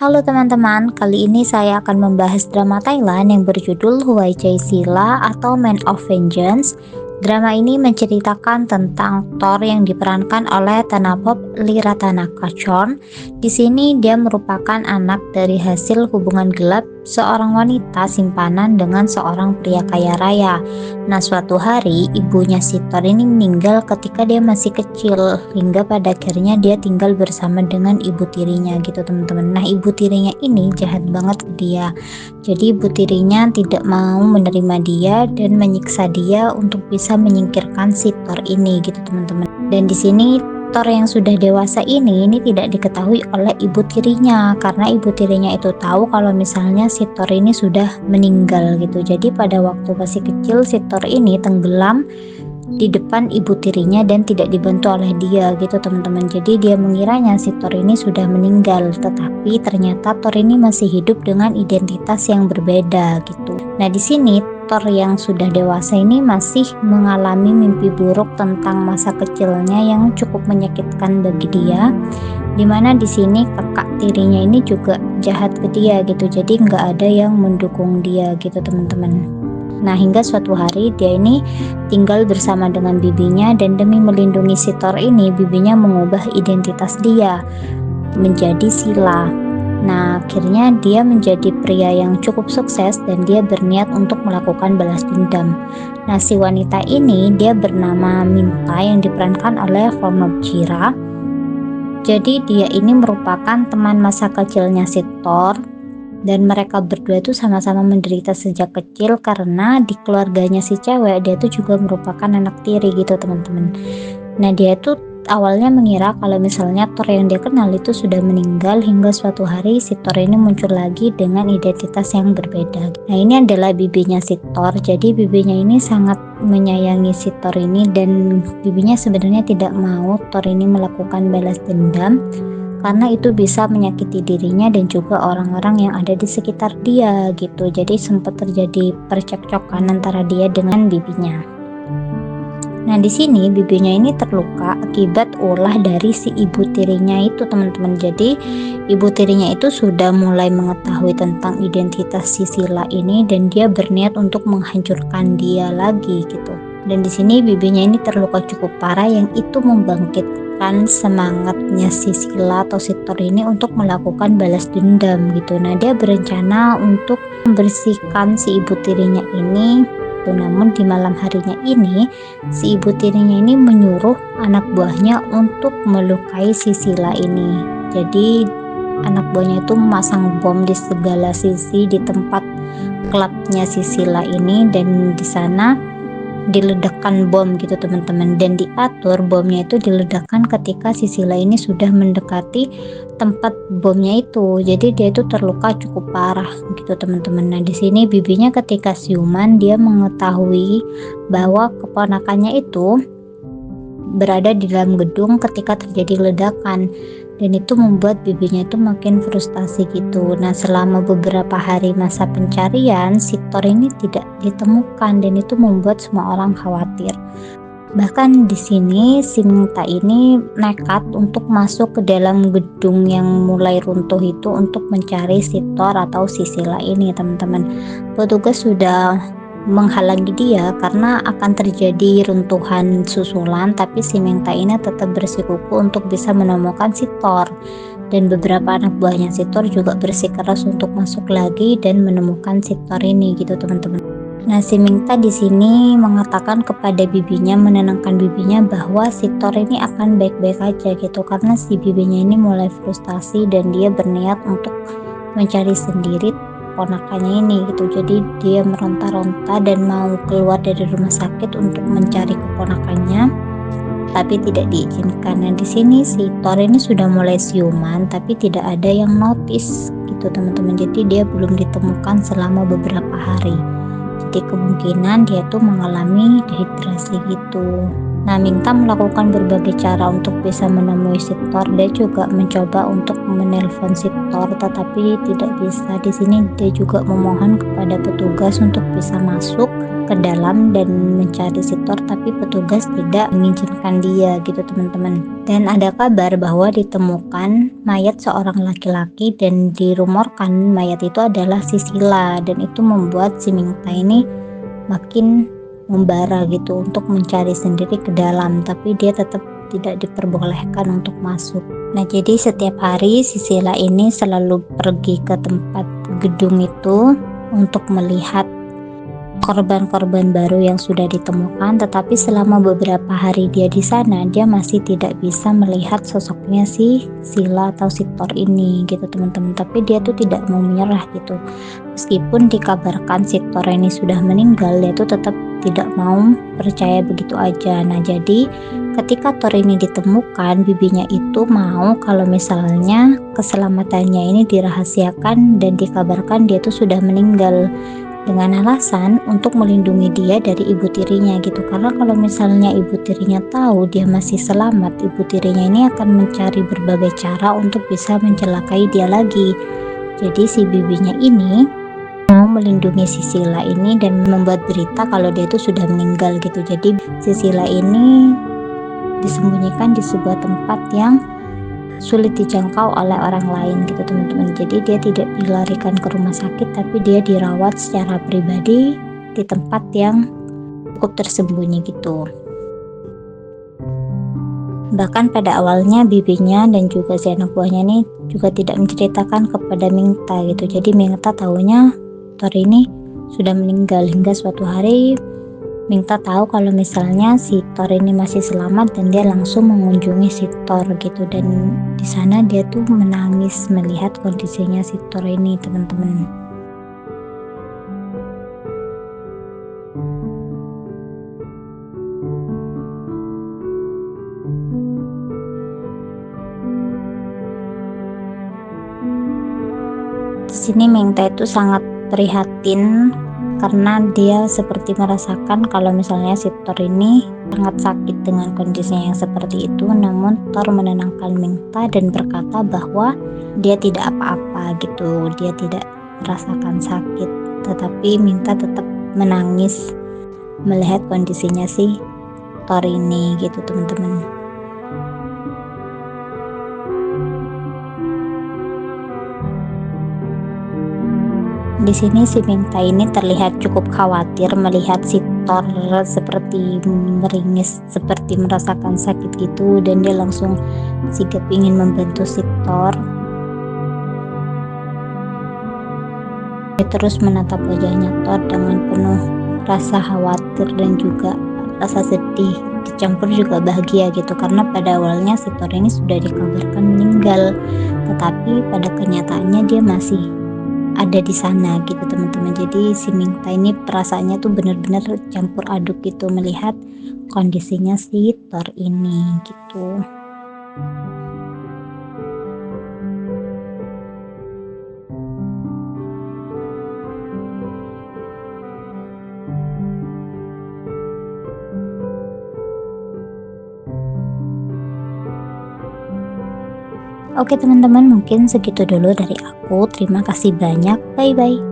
Halo teman-teman, kali ini saya akan membahas drama Thailand yang berjudul Huai Chai Sila atau Man of Vengeance. Drama ini menceritakan tentang Thor yang diperankan oleh Thanapop Liratanakachorn. Di sini dia merupakan anak dari hasil hubungan gelap seorang wanita simpanan dengan seorang pria kaya raya. Nah, suatu hari ibunya si Thor ini meninggal ketika dia masih kecil, hingga pada akhirnya dia tinggal bersama dengan ibu tirinya gitu teman-teman. Nah, ibu tirinya ini jahat banget ke dia. Jadi ibu tirinya tidak mau menerima dia dan menyiksa dia untuk bisa menyingkirkan si Thor ini gitu teman-teman. Dan di sini Thor yang sudah dewasa ini tidak diketahui oleh ibu tirinya, karena ibu tirinya itu tahu kalau misalnya si Thor ini sudah meninggal gitu. Jadi pada waktu masih kecil si Thor ini tenggelam di depan ibu tirinya dan tidak dibantu oleh dia gitu teman-teman. Jadi dia mengiranya si Thor ini sudah meninggal, tetapi ternyata Thor ini masih hidup dengan identitas yang berbeda gitu. Nah, di sini Thor yang sudah dewasa ini masih mengalami mimpi buruk tentang masa kecilnya yang cukup menyakitkan bagi dia, dimana di sini kakak tirinya ini juga jahat ke dia gitu. Jadi nggak ada yang mendukung dia gitu teman-teman. Nah, hingga suatu hari dia ini tinggal bersama dengan bibinya, dan demi melindungi si Thor ini, bibinya mengubah identitas dia menjadi Sila. Nah, akhirnya dia menjadi pria yang cukup sukses dan dia berniat untuk melakukan balas dendam. Nah, si wanita ini dia bernama Minta yang diperankan oleh Fornobjira. Jadi dia ini merupakan teman masa kecilnya si Thor, dan mereka berdua itu sama-sama menderita sejak kecil karena di keluarganya si cewek dia itu juga merupakan anak tiri gitu teman-teman. Nah, dia tuh awalnya mengira kalau misalnya Thor yang dia kenal itu sudah meninggal, hingga suatu hari si Thor ini muncul lagi dengan identitas yang berbeda. Nah, ini adalah bibinya si Thor. Jadi bibinya ini sangat menyayangi si Thor ini, dan bibinya sebenarnya tidak mau Thor ini melakukan balas dendam karena itu bisa menyakiti dirinya dan juga orang-orang yang ada di sekitar dia gitu. Jadi sempat terjadi percekcokan antara dia dengan bibinya. Nah, di sini bibinya ini terluka akibat ulah dari si ibu tirinya itu teman-teman. Jadi ibu tirinya itu sudah mulai mengetahui tentang identitas si Sila ini dan dia berniat untuk menghancurkan dia lagi gitu. Dan di sini bibinya ini terluka cukup parah, yang itu membangkitkan semangatnya si Sila atau si Thor ini untuk melakukan balas dendam gitu. Nah, dia berencana untuk membersihkan si ibu tirinya ini. Namun di malam harinya ini si ibu tirinya ini menyuruh anak buahnya untuk melukai si Sila ini. Jadi anak buahnya itu memasang bom di segala sisi di tempat klubnya si Sila ini, dan di sana diledakkan bom gitu teman-teman, dan diatur bomnya itu diledakkan ketika si Sila ini sudah mendekati tempat bomnya itu. Jadi dia itu terluka cukup parah gitu teman-teman. Nah, di sini bibinya ketika siuman dia mengetahui bahwa keponakannya itu berada di dalam gedung ketika terjadi ledakan, dan itu membuat bibinya itu makin frustasi gitu. Nah, selama beberapa hari masa pencarian si Thor ini tidak ditemukan, dan itu membuat semua orang khawatir. Bahkan di sini si Minta ini nekat untuk masuk ke dalam gedung yang mulai runtuh itu untuk mencari si Thor atau si Sila ini teman-teman. Petugas sudah menghalangi dia karena akan terjadi runtuhan susulan, tapi si Minta ini tetap bersikuku untuk bisa menemukan si Thor, dan beberapa anak buahnya si Thor juga bersikeras untuk masuk lagi dan menemukan si Thor ini gitu teman-teman. Nah, si Minta di sini mengatakan kepada bibinya, menenangkan bibinya bahwa si Thor ini akan baik-baik aja gitu, karena si bibinya ini mulai frustasi dan dia berniat untuk mencari sendiri ponakannya ini gitu. Jadi dia meronta-ronta dan mau keluar dari rumah sakit untuk mencari keponakannya, tapi tidak diizinkan. Nah, di sini si Thor ini sudah mulai siuman, tapi tidak ada yang notice gitu teman-teman. Jadi dia belum ditemukan selama beberapa hari. Jadi kemungkinan dia tuh mengalami dehidrasi gitu. Nah, Mingta melakukan berbagai cara untuk bisa menemui si Thor. Dia juga mencoba untuk menelpon si Thor, tetapi tidak bisa. Di sini dia juga memohon kepada petugas untuk bisa masuk ke dalam dan mencari si Thor, tapi petugas tidak mengizinkan dia gitu teman-teman. Dan ada kabar bahwa ditemukan mayat seorang laki-laki dan dirumorkan mayat itu adalah si Sila, dan itu membuat si Mingta ini makin membara gitu untuk mencari sendiri ke dalam, tapi dia tetap tidak diperbolehkan untuk masuk. Nah, jadi setiap hari si Sila ini selalu pergi ke tempat gedung itu untuk melihat korban-korban baru yang sudah ditemukan, tetapi selama beberapa hari dia di sana, dia masih tidak bisa melihat sosoknya si Sila atau si Thor ini gitu teman-teman. Tapi dia tuh tidak mau menyerah gitu. Meskipun dikabarkan si Thor ini sudah meninggal, dia tuh tetap tidak mau percaya begitu aja. Nah, jadi ketika Thor ini ditemukan, bibinya itu mau kalau misalnya keselamatannya ini dirahasiakan dan dikabarkan dia tuh sudah meninggal, dengan alasan untuk melindungi dia dari ibu tirinya gitu. Karena kalau misalnya ibu tirinya tahu dia masih selamat, ibu tirinya ini akan mencari berbagai cara untuk bisa mencelakai dia lagi. Jadi si bibinya ini mau melindungi si Sila ini dan membuat berita kalau dia itu sudah meninggal gitu. Jadi si Sila ini disembunyikan di sebuah tempat yang sulit dijangkau oleh orang lain gitu teman-teman. Jadi dia tidak dilarikan ke rumah sakit, tapi dia dirawat secara pribadi di tempat yang cukup tersembunyi gitu. Bahkan pada awalnya bibinya dan juga si anak buahnya ini juga tidak menceritakan kepada Mingta gitu. Jadi Mingta tahunya Thor ini sudah meninggal, hingga suatu hari Mingta tahu kalau misalnya si Thor ini masih selamat dan dia langsung mengunjungi si Thor gitu. Dan di sana dia tuh menangis melihat kondisinya si Thor ini teman-teman. Di sini Mingta itu sangat prihatin karena dia seperti merasakan kalau misalnya si Thor ini sangat sakit dengan kondisinya yang seperti itu. Namun Thor menenangkan Mingta dan berkata bahwa dia tidak apa-apa gitu, dia tidak merasakan sakit. Tetapi Mingta tetap menangis melihat kondisinya si Thor ini gitu teman-teman. Di sini si Mingta ini terlihat cukup khawatir melihat si Thor seperti meringis, seperti merasakan sakit gitu, dan dia langsung sigap ingin membantu si Thor. Dia terus menatap wajahnya Thor dengan penuh rasa khawatir dan juga rasa sedih, dicampur juga bahagia gitu, karena pada awalnya si Thor ini sudah dikabarkan meninggal, tetapi pada kenyataannya dia masih ada di sana gitu teman-teman. Jadi si Mingta ini perasaannya tuh benar-benar campur aduk gitu melihat kondisinya si Thor ini gitu. Oke teman-teman, mungkin segitu dulu dari aku. Terima kasih banyak. Bye bye.